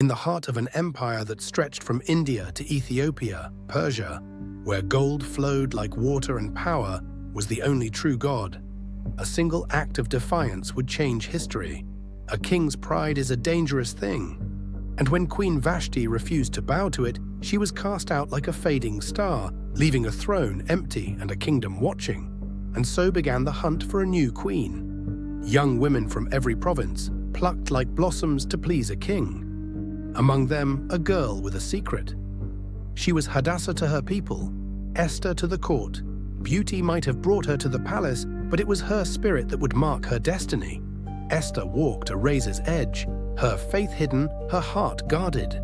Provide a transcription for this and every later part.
in the heart of an empire that stretched from India to Ethiopia, Persia, where gold flowed like water and power was the only true God. A single act of defiance would change history. A king's pride is a dangerous thing. And when Queen Vashti refused to bow to it, she was cast out like a fading star, leaving a throne empty and a kingdom watching. And so began the hunt for a new queen. Young women from every province, plucked like blossoms to please a king. Among them, a girl with a secret. She was Hadassah to her people, Esther to the court. Beauty might have brought her to the palace, but it was her spirit that would mark her destiny. Esther walked a razor's edge, her faith hidden, her heart guarded.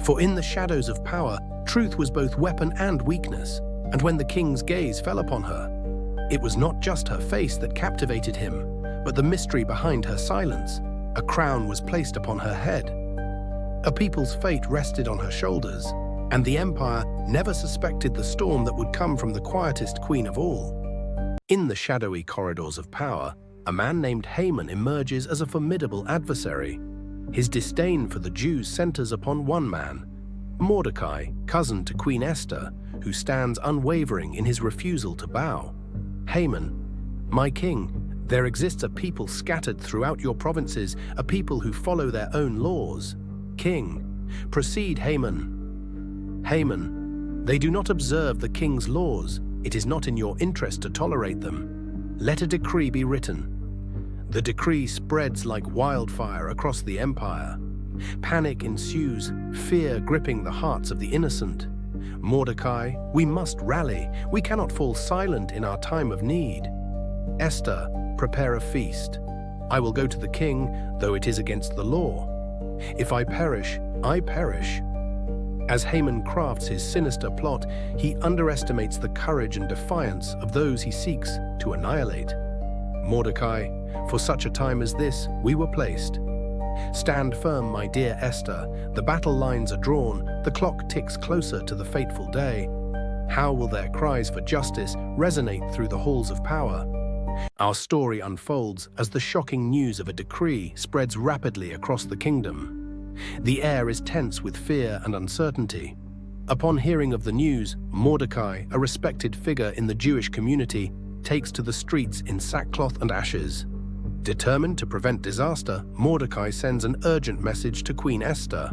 For in the shadows of power, truth was both weapon and weakness, and when the king's gaze fell upon her, it was not just her face that captivated him, but the mystery behind her silence. A crown was placed upon her head. A people's fate rested on her shoulders, and the empire never suspected the storm that would come from the quietest queen of all. In the shadowy corridors of power, a man named Haman emerges as a formidable adversary. His disdain for the Jews centers upon one man, Modecai, cousin to Queen Esther, who stands unwavering in his refusal to bow. Haman, my king, there exists a people scattered throughout your provinces, a people who follow their own laws. King, proceed, Haman. Haman, they do not observe the king's laws. It is not in your interest to tolerate them. Let a decree be written. The decree spreads like wildfire across the empire. Panic ensues, fear gripping the hearts of the innocent. Mordecai, we must rally. We cannot fall silent in our time of need. Esther, prepare a feast. I will go to the king, though it is against the law. If I perish, I perish. As Haman crafts his sinister plot, he underestimates the courage and defiance of those he seeks to annihilate. Mordecai, for such a time as this, we were placed. Stand firm, my dear Esther. The battle lines are drawn, the clock ticks closer to the fateful day. How will their cries for justice resonate through the halls of power? Our story unfolds as the shocking news of a decree spreads rapidly across the kingdom. The air is tense with fear and uncertainty. Upon hearing of the news, Mordecai, a respected figure in the Jewish community, takes to the streets in sackcloth and ashes. Determined to prevent disaster, Mordecai sends an urgent message to Queen Esther,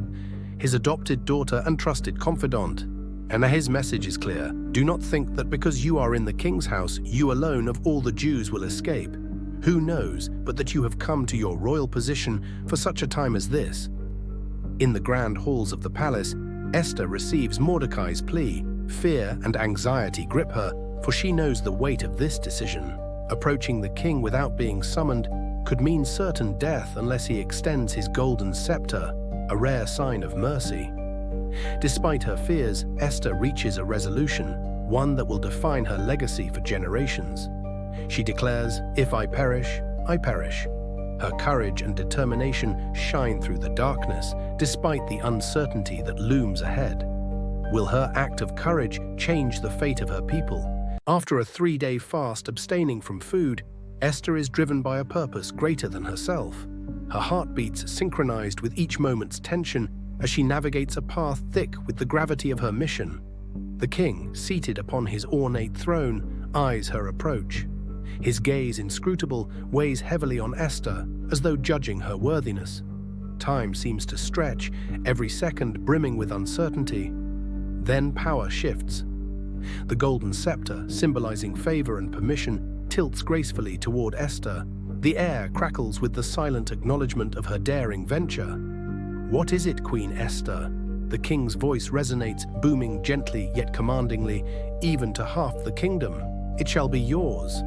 his adopted daughter and trusted confidant. And his message is clear. Do not think that because you are in the king's house, you alone of all the Jews will escape. Who knows but that you have come to your royal position for such a time as this? In the grand halls of the palace, Esther receives Mordecai's plea. Fear and anxiety grip her, for she knows the weight of this decision. Approaching the king without being summoned could mean certain death unless he extends his golden scepter, a rare sign of mercy. Despite her fears, Esther reaches a resolution, one that will define her legacy for generations. She declares, if I perish, I perish. Her courage and determination shine through the darkness, despite the uncertainty that looms ahead. Will her act of courage change the fate of her people? After a 3-day fast abstaining from food, Esther is driven by a purpose greater than herself. Her heart beats synchronized with each moment's tension as she navigates a path thick with the gravity of her mission. The king, seated upon his ornate throne, eyes her approach. His gaze, inscrutable, weighs heavily on Esther, as though judging her worthiness. Time seems to stretch, every second brimming with uncertainty. Then power shifts. The golden scepter, symbolizing favor and permission, tilts gracefully toward Esther. The air crackles with the silent acknowledgement of her daring venture. What is it, Queen Esther? The king's voice resonates, booming gently yet commandingly, even to half the kingdom. It shall be yours.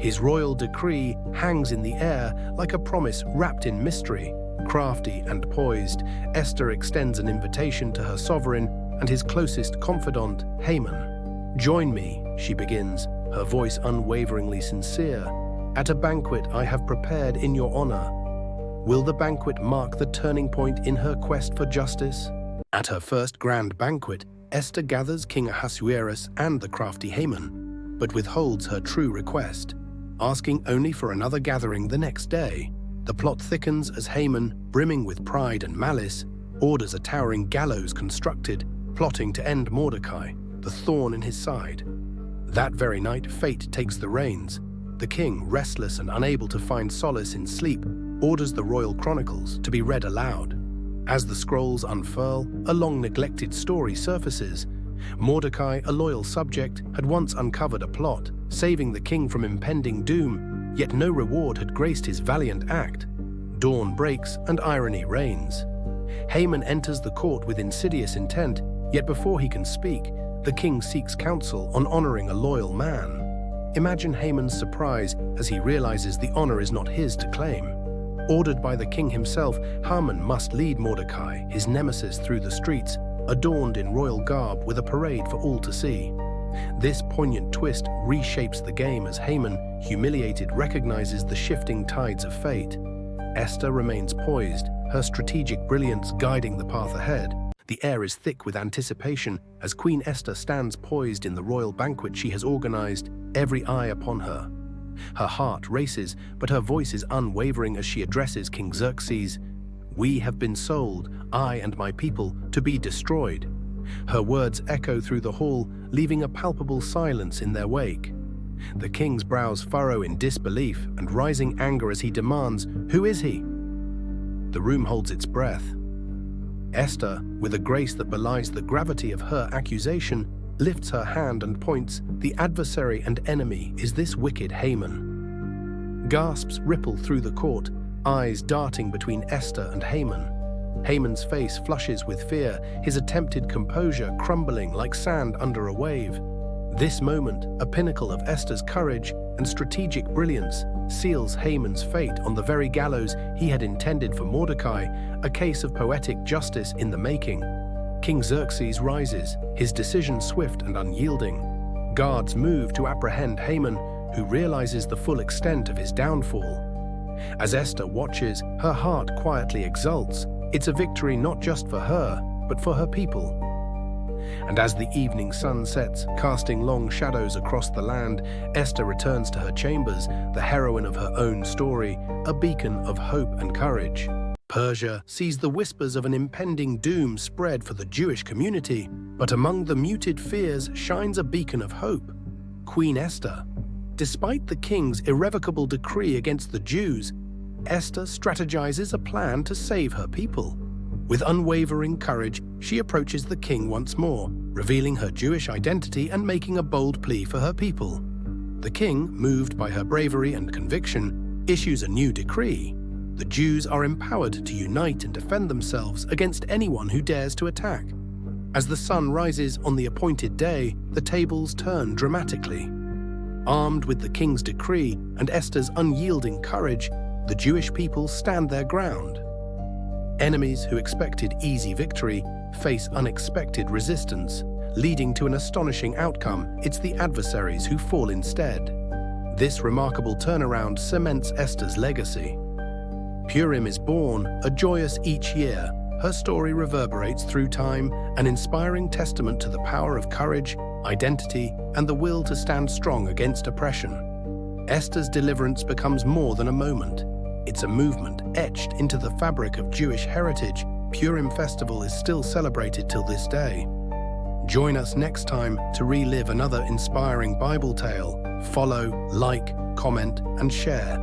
His royal decree hangs in the air like a promise wrapped in mystery. Crafty and poised, Esther extends an invitation to her sovereign and his closest confidant, Haman. Join me, she begins, her voice unwaveringly sincere, at a banquet I have prepared in your honor. Will the banquet mark the turning point in her quest for justice? At her first grand banquet, Esther gathers King Ahasuerus and the crafty Haman, but withholds her true request, asking only for another gathering the next day. The plot thickens as Haman, brimming with pride and malice, orders a towering gallows constructed, plotting to end Mordecai, the thorn in his side. That very night, fate takes the reins. The king, restless and unable to find solace in sleep, orders the royal chronicles to be read aloud. As the scrolls unfurl, a long-neglected story surfaces. Mordecai, a loyal subject, had once uncovered a plot, saving the king from impending doom, yet no reward had graced his valiant act. Dawn breaks and irony reigns. Haman enters the court with insidious intent, yet before he can speak, the king seeks counsel on honoring a loyal man. Imagine Haman's surprise as he realizes the honor is not his to claim. Ordered by the king himself, Haman must lead Mordecai, his nemesis, through the streets, adorned in royal garb with a parade for all to see. This poignant twist reshapes the game as Haman, humiliated, recognizes the shifting tides of fate. Esther remains poised, her strategic brilliance guiding the path ahead. The air is thick with anticipation as Queen Esther stands poised in the royal banquet she has organized, every eye upon her. Her heart races, but her voice is unwavering as she addresses King Xerxes. "We have been sold, I and my people, to be destroyed." Her words echo through the hall, leaving a palpable silence in their wake. The king's brows furrow in disbelief and rising anger as he demands, "Who is he?" The room holds its breath. Esther, with a grace that belies the gravity of her accusation, lifts her hand and points, "The adversary and enemy is this wicked Haman." Gasps ripple through the court, eyes darting between Esther and Haman. Haman's face flushes with fear, his attempted composure crumbling like sand under a wave. This moment, a pinnacle of Esther's courage and strategic brilliance, seals Haman's fate on the very gallows he had intended for Mordecai, a case of poetic justice in the making. King Xerxes rises, his decision swift and unyielding. Guards move to apprehend Haman, who realizes the full extent of his downfall. As Esther watches, her heart quietly exults. It's a victory not just for her, but for her people. And as the evening sun sets, casting long shadows across the land, Esther returns to her chambers, the heroine of her own story, a beacon of hope and courage. Persia sees the whispers of an impending doom spread for the Jewish community, but among the muted fears shines a beacon of hope: Queen Esther. Despite the king's irrevocable decree against the Jews, Esther strategizes a plan to save her people. With unwavering courage, she approaches the king once more, revealing her Jewish identity and making a bold plea for her people. The king, moved by her bravery and conviction, issues a new decree. The Jews are empowered to unite and defend themselves against anyone who dares to attack. As the sun rises on the appointed day, the tables turn dramatically. Armed with the king's decree and Esther's unyielding courage, the Jewish people stand their ground. Enemies who expected easy victory face unexpected resistance, leading to an astonishing outcome. It's the adversaries who fall instead. This remarkable turnaround cements Esther's legacy. Purim is born, a joyous each year. Her story reverberates through time, an inspiring testament to the power of courage, identity, and the will to stand strong against oppression. Esther's deliverance becomes more than a moment. It's a movement etched into the fabric of Jewish heritage. Purim Festival is still celebrated till this day. Join us next time to relive another inspiring Bible tale. Follow, like, comment, and share.